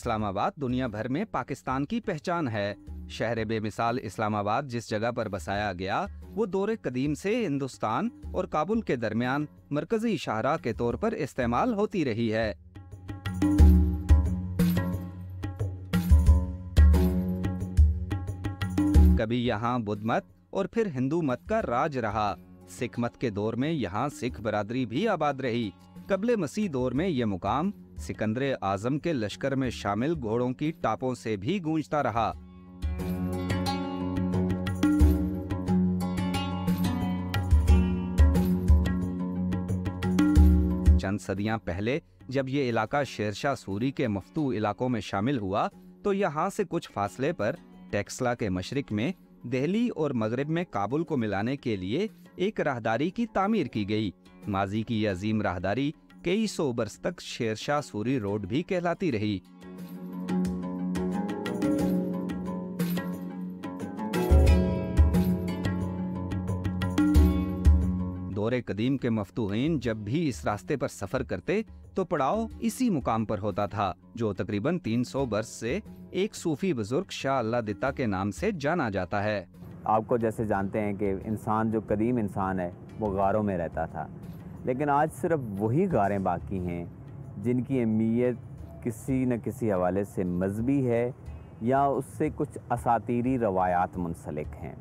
इस्लामाबाद दुनिया भर में पाकिस्तान की पहचान है। शहर बेमिसाल इस्लामाबाद जिस जगह पर बसाया गया वो दौरे कदीम से हिंदुस्तान और काबुल के दरमियान मरकजी शाहराह के तौर पर इस्तेमाल होती रही है। कभी यहाँ बुद्ध मत और फिर हिंदू मत का राज रहा। सिख मत के दौर में यहाँ सिख बरादरी भी आबाद रही। कबले मसीह दौर में ये मुकाम सिकंदर आजम के लश्कर में शामिल घोड़ों की टापों से भी गूंजता रहा। चंद सदियां पहले जब ये इलाका शेरशाह सूरी के मफ्तू इलाकों में शामिल हुआ तो यहाँ से कुछ फासले पर टेक्सला के मशरिक में दिल्ली और मगरिब में काबुल को मिलाने के लिए एक राहदारी की तामीर की गई। माजी की यह अजीम राहदारी कई सौ बरस तक शेरशाह सूरी रोड भी कहलाती रही। दौरे कदीम के मफ्तूहीन जब भी इस रास्ते पर सफर करते तो पड़ाव इसी मुकाम पर होता था, जो तकरीबन 300 बरस से एक सूफी बुजुर्ग शाह अल्लाह दिता के नाम से जाना जाता है। आपको जैसे जानते हैं कि इंसान जो कदीम इंसान है वो गारों में रहता था, लेकिन आज सिर्फ वही गारें बाकी हैं जिनकी अहमियत किसी न किसी हवाले से मजहबी है या उससे कुछ असातीरी रवायात मुंसलिक हैं।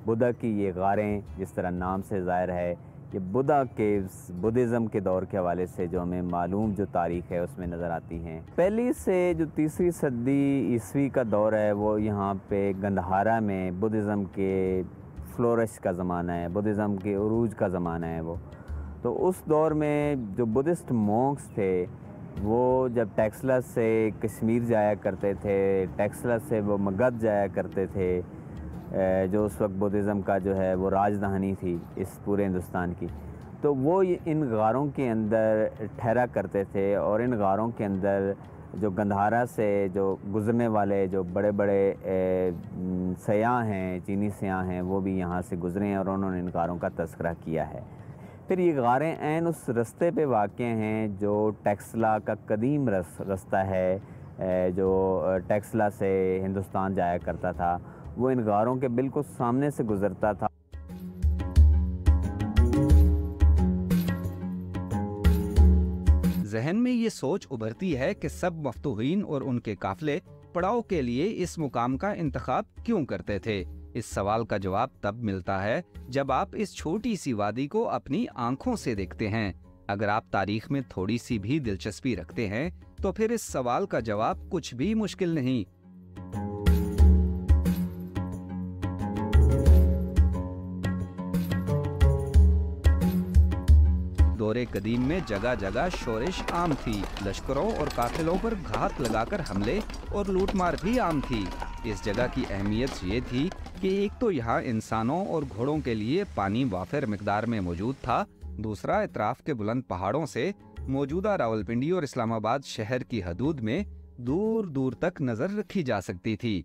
बुद्धा की ये गारें जिस तरह नाम से ज़ाहिर है ये बुद्धा केव्स बुद्धिज़्म के दौर के हवाले से जो हमें मालूम जो तारीख़ है उसमें नज़र आती हैं। पहली से जो तीसरी सदी ईस्वी का दौर है वो यहाँ पे गंधहारा में बुद्धिज़्म के फ्लोरिश का ज़माना है, बुद्धिज़्म के उरूज का ज़माना है वो। तो उस दौर में जो बुद्धिस्ट मॉन्क्स थे वो जब टेक्सला से कश्मीर जाया करते थे, टेक्सला से वो मगध जाया करते थे, जो उस वक्त बुद्धिज़्म का जो है वो राजधानी थी इस पूरे हिंदुस्तान की, तो वो इन गारों के अंदर ठहरा करते थे। और इन गारों के अंदर जो गंधारा से जो गुज़रने वाले जो बड़े बड़े सयाह हैं, चीनी सयाह हैं, वो भी यहाँ से गुज़रे हैं और उन्होंने इन गारों का तज़किरा किया है। फिर ये गारें ऐन उस रास्ते पे वाक़ हैं जो टेक्सला का कदीम रास्ता है, जो टेक्सला से हिंदुस्तान जाया करता था, वो इन गारों के बिल्कुल सामने से गुज़रता था। जहन में ये सोच उभरती है कि सब मफ्तूहीन और उनके काफिले पड़ाव के लिए इस मुकाम का इंतखाब क्यों करते थे। इस सवाल का जवाब तब मिलता है जब आप इस छोटी सी वादी को अपनी आंखों से देखते हैं। अगर आप तारीख में थोड़ी सी भी दिलचस्पी रखते हैं तो फिर इस सवाल का जवाब कुछ भी मुश्किल नहीं। दौरे कदीम में जगह जगह शोरिश आम थी। लश्करों और काफिलों पर घात लगाकर हमले और लूटमार भी आम थी। इस जगह की अहमियत ये थी कि एक तो यहाँ इंसानों और घोड़ों के लिए पानी वाफिर मिकदार में मौजूद था, दूसरा इतराफ के बुलंद पहाड़ों से मौजूदा रावलपिंडी और इस्लामाबाद शहर की हदूद में दूर दूर तक नजर रखी जा सकती थी।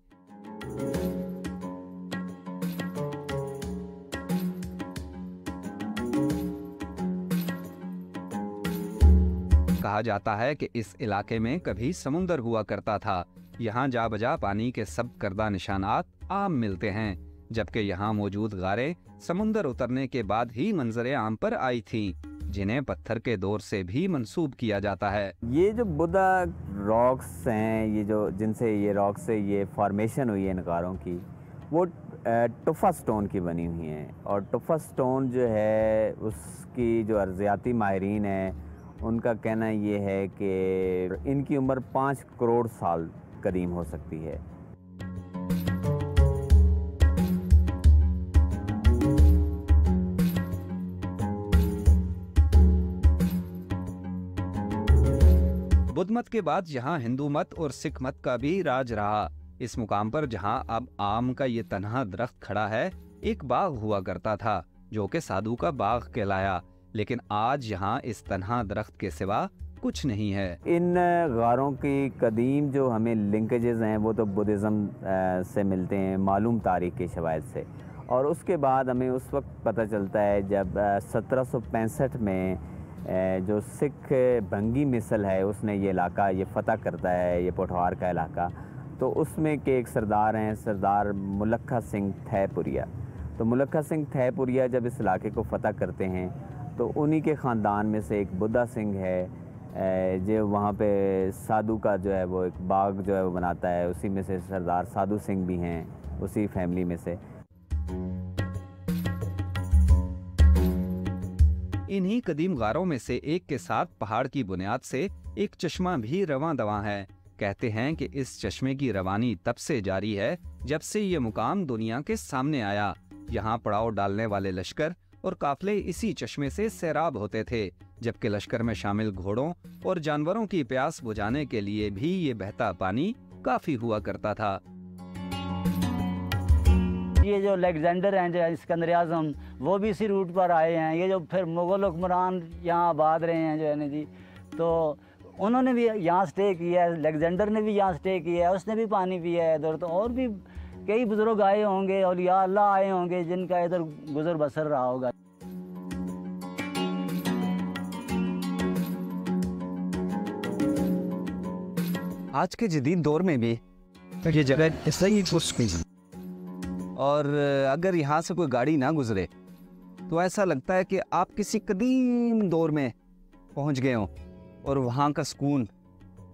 कहा जाता है कि इस इलाके में कभी समुंदर हुआ करता था। यहाँ जा बजा पानी के सब करदा निशानात आम मिलते हैं, जबकि यहाँ मौजूद गारें समुंदर उतरने के बाद ही मंजरे आम पर आई थीं, जिन्हें पत्थर के दौर से भी मंसूब किया जाता है। ये जो बुद्धा रॉक्स हैं, ये जो जिनसे ये रॉक से ये फॉर्मेशन हुई है इन गारों की, वो टुफा स्टोन की बनी हुई हैं। और टुफा स्टोन जो है उसकी जो अर्जियाती माहिरीन है उनका कहना ये है कि इनकी उम्र 5 करोड़ साल कदीम हो सकती है। बुद्ध मत के बाद यहाँ हिंदू मत और सिख मत का भी राज रहा। इस मुकाम पर जहाँ अब आम का ये तन्हा दरख्त खड़ा है, एक बाग हुआ करता था जो कि साधु का बाग कहलाया, लेकिन आज यहाँ इस तन्हा दरख्त के सिवा कुछ नहीं है। इन गारों की कदीम जो हमें लिंकेजेस हैं वो तो बुद्धिज़्म से मिलते हैं मालूम तारीख के शवाहिद से, और उसके बाद हमें उस वक्त पता चलता है जब 1765 में जो सिख भंगी मिसल है उसने ये इलाका ये फ़तह करता है, ये पोठवार का इलाका। तो उसमें के एक सरदार हैं, सरदार मुलक्खा सिंह थैपुरिया। तो मुलक्खा सिंह थैपुरिया जब इस इलाके को फ़तह करते हैं तो उन्हीं के ख़ानदान में से एक बुद्धा सिंह है जो वहाँ पे साधु का जो है वो एक बाग जो है वो बनाता है। उसी में से सरदार साधु सिंह भी हैं, उसी फैमिली में से। इन्हीं कदीम गारों में से एक के साथ पहाड़ की बुनियाद से एक चश्मा भी रवां दवां है। कहते हैं कि इस चश्मे की रवानी तब से जारी है जब से ये मुकाम दुनिया के सामने आया। यहाँ पड़ाव डालने वाले लश्कर और काफले इसी चश्मे से सैराब होते थे, जबकि लश्कर में शामिल घोड़ों और जानवरों की प्यास बुझाने के लिए भी ये बहता पानी काफी हुआ करता था। ये जो अलेक्जेंडर हैं, जो सिकंदर आज़म, वो भी इसी रूट पर आए हैं। ये जो फिर मुग़ल हुक्मरान यहाँ आबाद रहे हैं जो है ना जी, तो उन्होंने भी यहाँ स्टे किया है। अलेक्जेंडर ने भी यहाँ स्टे किया है, उसने भी पानी पिया है इधर। तो और भी कई बुज़ुर्ग आए होंगे और या अल्लाह आए होंगे जिनका इधर गुजर बसर रहा होगा। आज के जदीद दौर में भी ये जगह सही है, और अगर यहाँ से कोई गाड़ी ना गुजरे तो ऐसा लगता है कि आप किसी कदीम दौर में पहुँच गए हों, और वहाँ का सुकून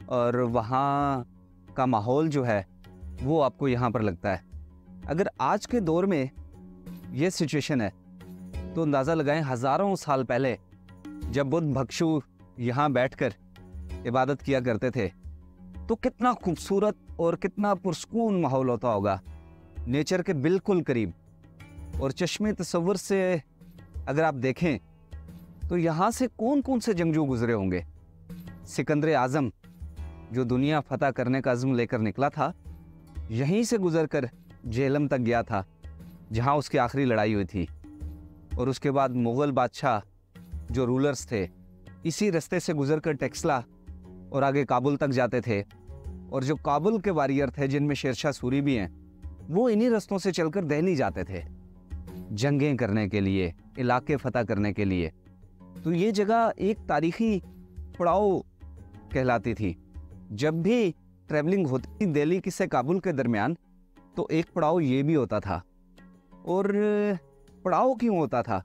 और वहाँ का माहौल जो है वो आपको यहाँ पर लगता है। अगर आज के दौर में ये सिचुएशन है तो अंदाज़ा लगाएं हज़ारों साल पहले जब बुद्ध भिक्षु यहाँ बैठकर इबादत किया करते थे तो कितना खूबसूरत और कितना पुरस्कून माहौल होता होगा, नेचर के बिल्कुल करीब। और चश्मे तसव्वुर से अगर आप देखें तो यहाँ से कौन कौन से जंगजू गुजरे होंगे। सिकंदर आज़म जो दुनिया फतह करने का अज़्म लेकर निकला था, यहीं से गुजरकर जेहलम तक गया था जहाँ उसकी आखिरी लड़ाई हुई थी। और उसके बाद मुग़ल बादशाह जो रूलर्स थे इसी रास्ते से गुजरकर टेक्सला और आगे काबुल तक जाते थे। और जो काबुल के वारियर थे जिनमें शेरशाह सूरी भी हैं, वो इन्हीं रास्तों से चलकर दिल्ली जाते थे जंगें करने के लिए, इलाके फतह करने के लिए। तो ये जगह एक तारीखी पड़ाव कहलाती थी। जब भी ट्रैवलिंग होती थी दिल्ली से काबुल के दरमियान तो एक पड़ाव ये भी होता था। और पड़ाव क्यों होता था?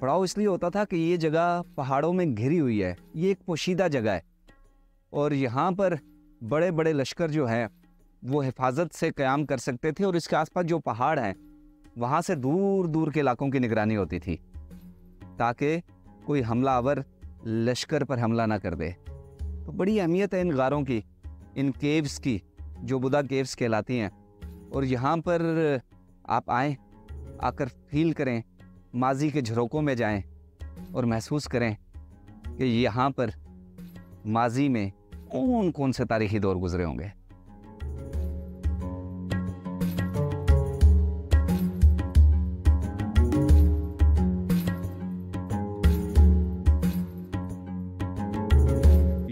पड़ाव इसलिए होता था कि ये जगह पहाड़ों में घिरी हुई है, ये एक पोशीदा जगह है और यहाँ पर बड़े बड़े लश्कर जो हैं वो हिफाजत से क़याम कर सकते थे। और इसके आसपास जो पहाड़ हैं वहाँ से दूर दूर के इलाकों की निगरानी होती थी ताकि कोई हमलावर लश्कर पर हमला ना कर दे। तो बड़ी अहमियत है इन गारों की, इन केव्स की, जो बुद्धा केव्स कहलाती हैं। और यहाँ पर आप आएँ, आकर फील करें, माजी के झरोकों में जाएं और महसूस करें कि यहाँ पर माजी में कौन कौन से तारीखी दौर गुजरे होंगे।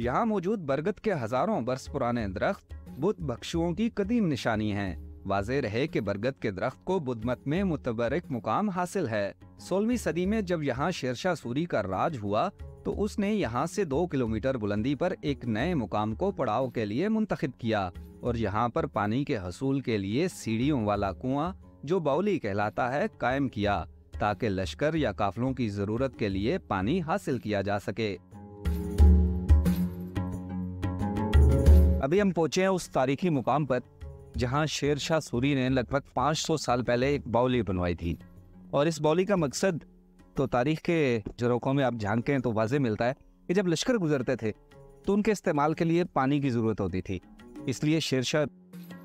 यहाँ मौजूद बरगद के हजारों बरस पुराने दरख्त बुद्ध भिक्षुओं की कदीम निशानी हैं। वाज़ेह रहे कि बरगद के दरख्त को बुद्ध मत में मुतबरक मुकाम हासिल है। 16वीं सदी में जब यहाँ शेरशाह सूरी का राज हुआ तो उसने यहाँ से 2 किलोमीटर बुलंदी पर एक नए मुकाम को पड़ाव के लिए मुंतखब किया और यहाँ पर पानी के हसूल के लिए सीढ़ियों वाला कुआं जो बाउली कहलाता है कायम किया ताकि लश्कर या काफलों की जरूरत के लिए पानी हासिल किया जा सके। अभी हम पहुंचे हैं उस तारीखी मुकाम पर जहां शेरशाह सूरी ने लगभग 500 साल पहले एक बाउली बनवाई थी। और इस बाउली का मकसद तो तारीख के झरोकों में आप झांकें तो वाज़ेह मिलता है कि जब लश्कर गुजरते थे तो उनके इस्तेमाल के लिए पानी की ज़रूरत होती थी। इसलिए शेरशाह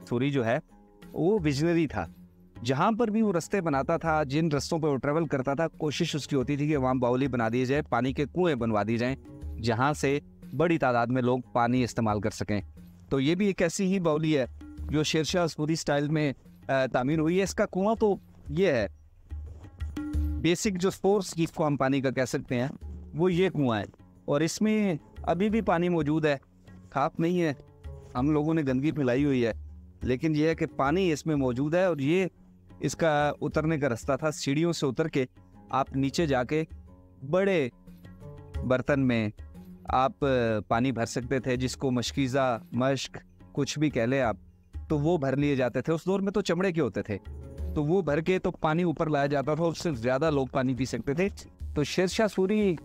सूरी जो है वो विजनरी था। जहाँ पर भी वो रास्ते बनाता था, जिन रास्तों पर वो ट्रेवल करता था, कोशिश उसकी होती थी कि वहाँ बाउली बना दी जाए, पानी के कुएँ बनवा दी जाएँ जहाँ से बड़ी तादाद में लोग पानी इस्तेमाल कर सकें। तो ये भी एक ऐसी ही बाउली है जो शेरशाह सूरी स्टाइल में तामीर हुई है। इसका कुआं तो ये है, बेसिक जो सोर्स जिसको हम पानी का कह सकते हैं वो ये कुआं है और इसमें अभी भी पानी मौजूद है। खाक नहीं है, हम लोगों ने गंदगी फैलाई हुई है, लेकिन यह है कि पानी इसमें मौजूद है। और ये इसका उतरने का रास्ता था, सीढ़ियों से उतर के आप नीचे जाके बड़े बर्तन में आप पानी भर सकते थे, जिसको मशकीज़ा, मश्क कुछ भी कह लें आप, तो वो भर लिए जाते थे। उस दौर में तो चमड़े के होते थे, तो वो भर के तो पानी ऊपर लाया जाता था, उससे ज़्यादा लोग पानी पी सकते थे। तो शेर शाह सूरी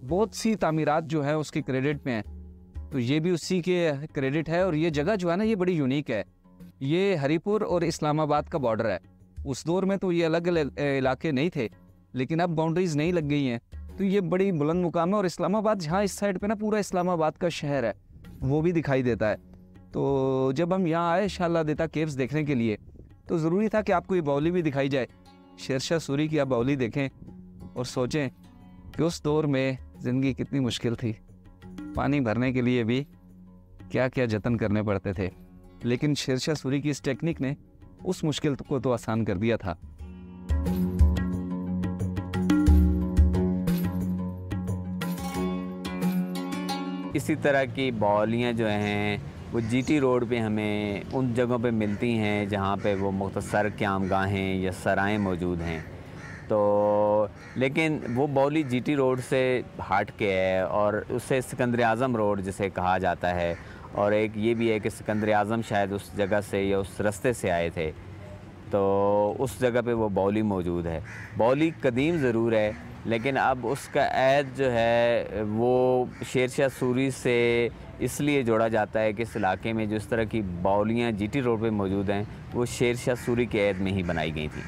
बहुत सी तामीरात जो है उसके क्रेडिट में है, तो ये भी उसी के क्रेडिट है। और ये जगह जो है ना, ये बड़ी यूनिक है। ये हरीपुर और इस्लामाबाद का बॉर्डर है। उस दौर में तो ये अलग अलग इलाके नहीं थे, लेकिन अब बाउंड्रीज नहीं लग गई हैं, तो ये बड़ी बुलंद मुकाम है। और इस्लामाबाद जहाँ इस साइड पे ना पूरा इस्लामाबाद का शहर है, वो भी दिखाई देता है। तो जब हम यहाँ आए शाला देता केव्स देखने के लिए, तो ज़रूरी था कि आपको ये बावली भी दिखाई जाए। शेर शाह सूरी की आप बावली देखें और सोचें कि उस दौर में ज़िंदगी कितनी मुश्किल थी। पानी भरने के लिए भी क्या क्या जतन करने पड़ते थे, लेकिन शेर शाह सूरी की इस टेक्निक ने उस मुश्किल को तो आसान कर दिया था। इसी तरह की बावलियाँ जो हैं वो जीटी रोड पे हमें उन जगहों पे मिलती हैं जहाँ पे वो मुख्तसर क़यामगाहें या सराएं मौजूद हैं। तो लेकिन वो बावली जीटी रोड से हट के है, और उससे सिकंदर आज़म रोड जिसे कहा जाता है, और एक ये भी है कि सिकंदर आज़म शायद उस जगह से या उस रास्ते से आए थे, तो उस जगह पे वो बावली मौजूद है। बावली कदीम ज़रूर है, लेकिन अब उसका ऐद जो है वो शेर शाह सूरी से इसलिए जोड़ा जाता है कि इस इलाके में जो इस तरह की बावलियाँ जीटी रोड पे मौजूद हैं, वो शेर शाह सूरी के ऐद में ही बनाई गई थी।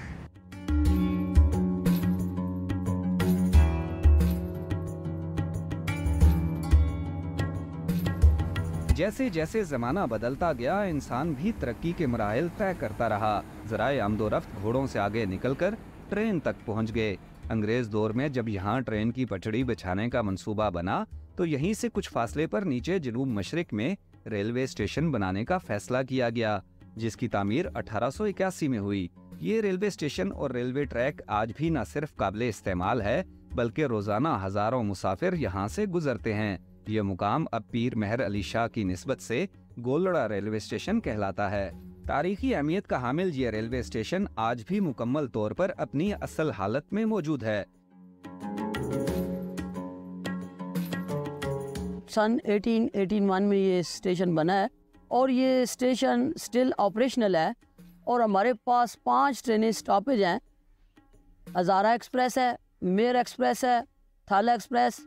जैसे जैसे ज़माना बदलता गया, इंसान भी तरक्की के मराहिल तय करता रहा। ज़राए आमदोरफ्त घोड़ों से आगे निकलकर ट्रेन तक पहुंच गए। अंग्रेज़ दौर में जब यहाँ ट्रेन की पटड़ी बिछाने का मंसूबा बना, तो यहीं से कुछ फासले पर नीचे जनूब मशरिक में रेलवे स्टेशन बनाने का फैसला किया गया, जिसकी तामीर 1881 में हुई। ये रेलवे स्टेशन और रेलवे ट्रैक आज भी न सिर्फ काबिले इस्तेमाल है, बल्कि रोज़ाना हज़ारों मुसाफिर यहाँ से गुजरते हैं। ये मुकाम अब पीर मेहर अली शाह की निस्बत से गोलड़ा रेलवे स्टेशन कहलाता है। तारीखी अहमियत का हामिल ये रेलवे स्टेशन आज भी मुकम्मल तौर पर अपनी असल हालत में मौजूद है। सन 1881 में ये स्टेशन बना है, और ये स्टेशन स्टिल ऑपरेशनल है, और हमारे पास 5 ट्रेनें स्टॉपेज हैं। हज़ारा एक्सप्रेस है, मेर एक्सप्रेस है, थाला एक्सप्रेस,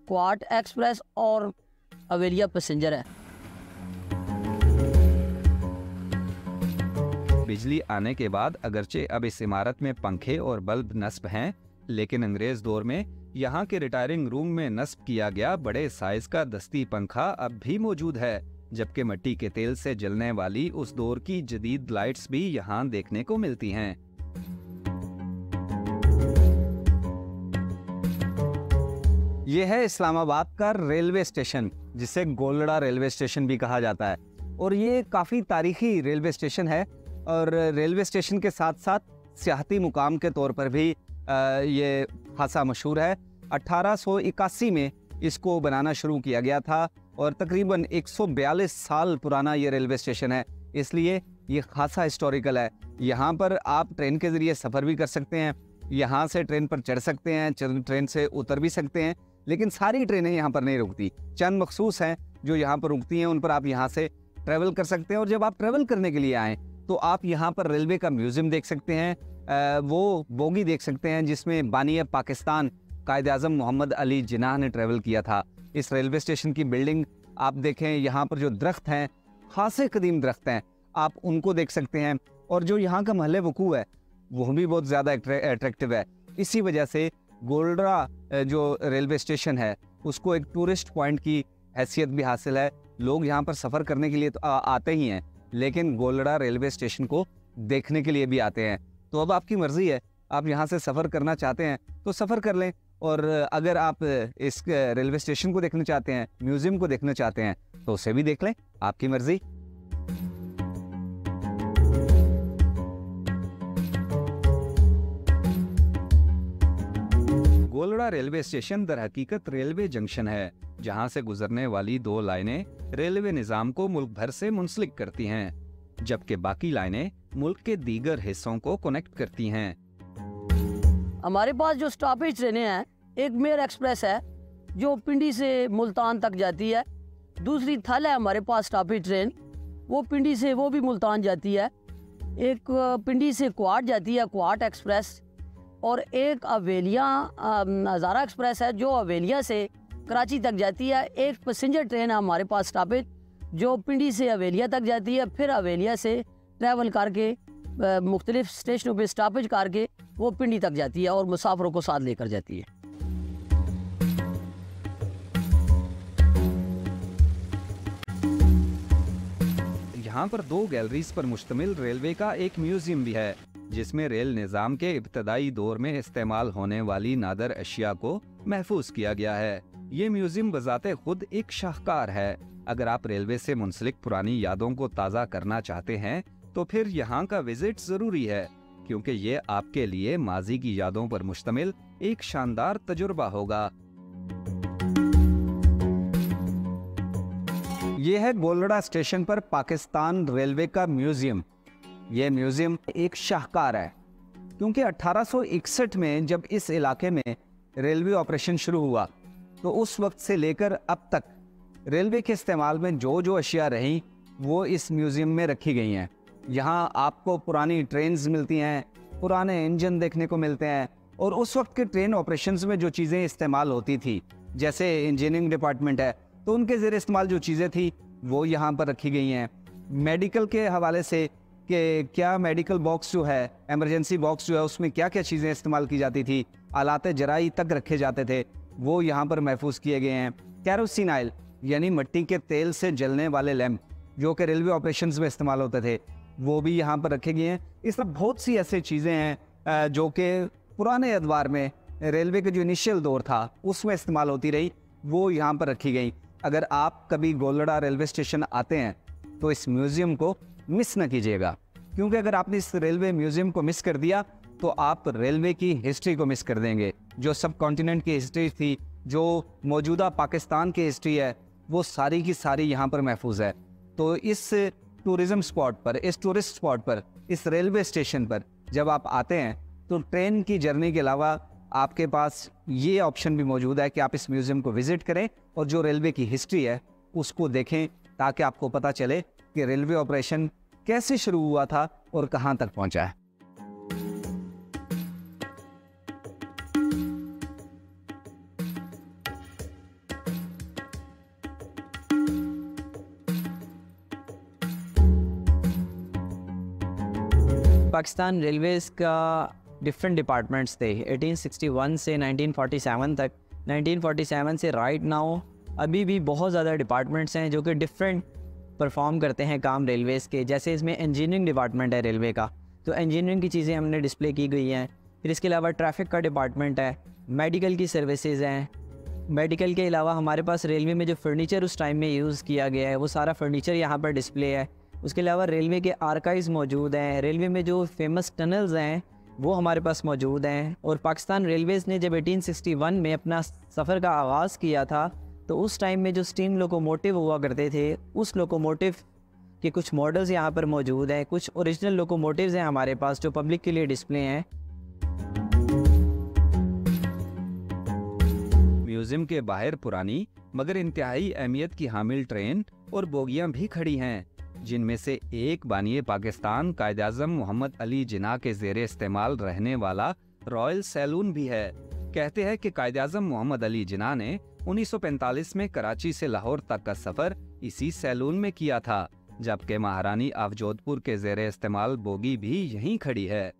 क्वाट एक्सप्रेस और अवेलिया पैसेंजर है। बिजली आने के बाद अगरचे अब इस इमारत में पंखे और बल्ब नस्ब हैं, लेकिन अंग्रेज दौर में यहाँ के रिटायरिंग रूम में नस्ब किया गया बड़े साइज का दस्ती पंखा अब भी मौजूद है, जबकि मिट्टी के तेल से जलने वाली उस दौर की जदीद लाइट्स भी यहाँ देखने को मिलती हैं। यह है इस्लामाबाद का रेलवे स्टेशन, जिसे गोलड़ा रेलवे स्टेशन भी कहा जाता है, और ये काफ़ी तारीखी रेलवे स्टेशन है, और रेलवे स्टेशन के साथ साथ सियाहती मुकाम के तौर पर भी ये खासा मशहूर है। 1881 में इसको बनाना शुरू किया गया था, और तकरीबन 142 साल पुराना ये रेलवे स्टेशन है, इसलिए ये खासा हिस्टोरिकल है। यहाँ पर आप ट्रेन के ज़रिए सफ़र भी कर सकते हैं, यहाँ से ट्रेन पर चढ़ सकते हैं, ट्रेन से उतर भी सकते हैं, लेकिन सारी ट्रेनें यहाँ पर नहीं रुकती। चंद मखसूस हैं जो यहाँ पर रुकती हैं, उन पर आप यहाँ से ट्रैवल कर सकते हैं। और जब आप ट्रैवल करने के लिए आएँ तो आप यहाँ पर रेलवे का म्यूज़ियम देख सकते हैं, वो बोगी देख सकते हैं जिसमें बानी पाकिस्तान कायद आज़म मोहम्मद अली जिन्नाह ने ट्रैवल किया था। इस रेलवे स्टेशन की बिल्डिंग आप देखें, यहाँ पर जो दरख्त हैं खासे कदीम दरख्त हैं, आप उनको देख सकते हैं। और जो यहाँ का महल वकू है वो भी बहुत ज़्यादा अट्रैक्टिव है। इसी वजह से गोलड़ा जो रेलवे स्टेशन है उसको एक टूरिस्ट पॉइंट की हैसियत भी हासिल है। लोग यहाँ पर सफ़र करने के लिए तो आते ही हैं, लेकिन गोलड़ा रेलवे स्टेशन को देखने के लिए भी आते हैं। तो अब आपकी मर्ज़ी है, आप यहाँ से सफ़र करना चाहते हैं तो सफ़र कर लें, और अगर आप इस रेलवे स्टेशन को देखना चाहते हैं, म्यूज़ियम को देखना चाहते हैं, तो उसे भी देख लें, आपकी मर्ज़ी। गोलड़ा रेलवे स्टेशन दर हकीकत रेलवे जंक्शन है, जहां से गुजरने वाली 2 लाइनें रेलवे निजाम को मुल्क भर से मुंसलिक करती हैं, जबकि बाकी लाइनें मुल्क के दीगर हिस्सों को कनेक्ट करती हैं। हमारे पास जो स्टॉपेज ट्रेनें हैं, एक मेर एक्सप्रेस है, जो पिंडी से मुल्तान तक जाती है। दूसरी थल है हमारे पास स्टॉपेज ट्रेन, वो पिंडी से वो भी मुल्तान जाती है। एक पिंडी से क्वाट जाती है, क्वाट एक्सप्रेस, और एक अवेलिया हज़ारा एक्सप्रेस है जो अवेलिया से कराची तक जाती है। एक पैसेंजर ट्रेन है हमारे पास स्टॉपेज जो पिंडी से अवेलिया तक जाती है, फिर अवेलिया से ट्रैवल करके मुख्तलिफ स्टेशनों पे स्टॉपेज करके वो पिंडी तक जाती है और मुसाफिरों को साथ लेकर जाती है। यहाँ पर 2 गैलरीज पर मुश्तमिल रेलवे का एक म्यूजियम भी है, जिसमें रेल निज़ाम के इब्तदाई दौर में इस्तेमाल होने वाली नादर अशिया को महफूज किया गया है। ये म्यूजियम बजाते खुद एक शाहकार है। अगर आप रेलवे से मुंसलिक पुरानी यादों को ताज़ा करना चाहते हैं तो फिर यहाँ का विजिट ज़रूरी है, क्योंकि ये आपके लिए माजी की यादों पर मुश्तमिल एक शानदार तजुर्बा होगा। ये है गोलड़ा स्टेशन पर पाकिस्तान रेलवे का म्यूजियम। ये म्यूजियम एक शाहकार है, क्योंकि 1861 में जब इस इलाके में रेलवे ऑपरेशन शुरू हुआ तो उस वक्त से लेकर अब तक रेलवे के इस्तेमाल में जो जो अशिया रहीं वो इस म्यूजियम में रखी गई हैं। यहाँ आपको पुरानी ट्रेन्स मिलती हैं, पुराने इंजन देखने को मिलते हैं, और उस वक्त के ट्रेन ऑपरेशंस में जो चीज़ें इस्तेमाल होती थी, जैसे इंजीनियरिंग डिपार्टमेंट है तो उनके ज़रिए इस्तेमाल जो चीज़ें थी वो यहाँ पर रखी गई हैं। मेडिकल के हवाले से कि क्या मेडिकल बॉक्स जो है, एमरजेंसी बॉक्स जो है, उसमें क्या क्या चीज़ें इस्तेमाल की जाती थी, आलात जराई तक रखे जाते थे, वो यहाँ पर महफूज किए गए हैं। कैरोसिन ऑयल यानी मिट्टी के तेल से जलने वाले लैंप जो कि रेलवे ऑपरेशंस में इस्तेमाल होते थे, वो भी यहाँ पर रखे गए हैं। इस तरह बहुत सी ऐसी चीज़ें हैं जो कि पुराने अदवार में रेलवे का जो इनिशियल दौर था उसमें इस्तेमाल होती रही, वो यहाँ पर रखी गई। अगर आप कभी गोलड़ा रेलवे स्टेशन आते हैं तो इस म्यूज़ियम को मिस न कीजिएगा, क्योंकि अगर आपने इस रेलवे म्यूज़ियम को मिस कर दिया तो आप रेलवे की हिस्ट्री को मिस कर देंगे। जो सब कॉन्टिनेंट की हिस्ट्री थी, जो मौजूदा पाकिस्तान की हिस्ट्री है, वो सारी की सारी यहाँ पर महफूज है। तो इस टूरिज़म स्पॉट पर, इस टूरिस्ट स्पॉट पर, इस रेलवे स्टेशन पर जब आप आते हैं तो ट्रेन की जर्नी के अलावा आपके पास ये ऑप्शन भी मौजूद है कि आप इस म्यूज़ियम को विज़िट करें और जो रेलवे की हिस्ट्री है उसको देखें, ताकि आपको पता चले कि रेलवे ऑपरेशन कैसे शुरू हुआ था और कहाँ तक पहुँचा है। पाकिस्तान रेलवेज़ का डिफरेंट डिपार्टमेंट्स थे 1861 से 1947 तक। 1947 से राइट नाउ अभी भी बहुत ज़्यादा डिपार्टमेंट्स हैं जो कि डिफरेंट परफॉर्म करते हैं काम रेलवेज़ के। जैसे इसमें इंजीनियरिंग डिपार्टमेंट है रेलवे का, तो इंजीनियरिंग की चीज़ें हमने डिस्प्ले की गई हैं। फिर इसके अलावा ट्रैफिक का डिपार्टमेंट है, मेडिकल की सर्विसेज हैं। मेडिकल के अलावा हमारे पास रेलवे में जो फर्नीचर उस टाइम में यूज़ किया गया है वो सारा फर्नीचर यहाँ पर डिस्प्ले है। उसके अलावा रेलवे के आर्काइव्स मौजूद हैं। रेलवे में जो फेमस टनल्स हैं वो हमारे पास मौजूद हैं। और पाकिस्तान रेलवेज़ ने जब 1861 में अपना सफ़र का आगाज़ किया था तो उस टाइम में जो स्टीम लोकोमोटिव हुआ करते थे, उस लोकोमोटिव के कुछ मॉडल्स यहाँ पर मौजूद हैं। कुछ ओरिजिनल लोकोमोटिव्स हैं हमारे पास जो पब्लिक के लिए डिस्प्ले हैं। म्यूजियम के बाहर पुरानी मगर इंतहाई अहमियत की हामिल ट्रेन और बोगियां भी खड़ी हैं, जिनमें से एक बानिए पाकिस्तान कायद-ए-आज़म मोहम्मद अली जिन्ना के ज़ेरे इस्तेमाल रहने वाला रॉयल सैलून भी है। कहते हैं कि कायद-ए-आज़म मोहम्मद अली जिन्ना ने 1945 में कराची से लाहौर तक का सफ़र इसी सैलून में किया था, जबकि महारानी ऑफ जोधपुर के ज़ेरे इस्तेमाल बोगी भी यहीं खड़ी है।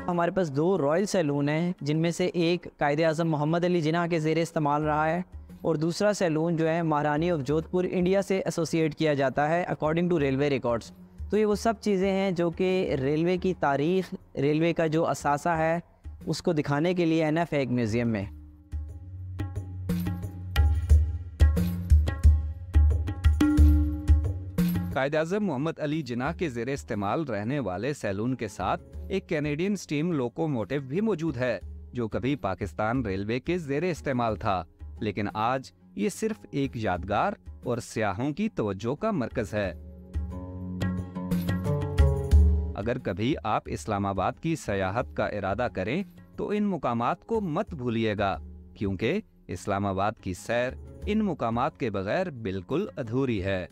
हमारे पास 2 रॉयल सैलून हैं, जिनमें से एक कायद-ए-आज़म मोहम्मद अली जिन्ना के ज़ेरे इस्तेमाल रहा है और दूसरा सैलून जो है महारानी ऑफ जोधपुर इंडिया से एसोसिएट किया जाता है अकॉर्डिंग टू रेलवे रिकॉर्ड्स। तो ये वो सब चीज़ें हैं जो कि रेलवे की तारीख़, रेलवे का जो असासा है उसको दिखाने के लिए एनएफ है एक म्यूज़ियम में। कायद-ए-आज़म मोहम्मद अली जिन्ना के ज़ेरे इस्तेमाल रहने वाले सैलून के साथ एक कैनेडियन स्टीम लोकोमोटिव भी मौजूद है, जो कभी पाकिस्तान रेलवे के ज़ेरे इस्तेमाल था, लेकिन आज ये सिर्फ एक यादगार और सियाहों की तवज्जो का मरकज है। अगर कभी आप इस्लामाबाद की सयाहत का इरादा करें तो इन मुकामात को मत भूलिएगा, क्योंकि इस्लामाबाद की सैर इन मुकामात के बगैर बिल्कुल अधूरी है।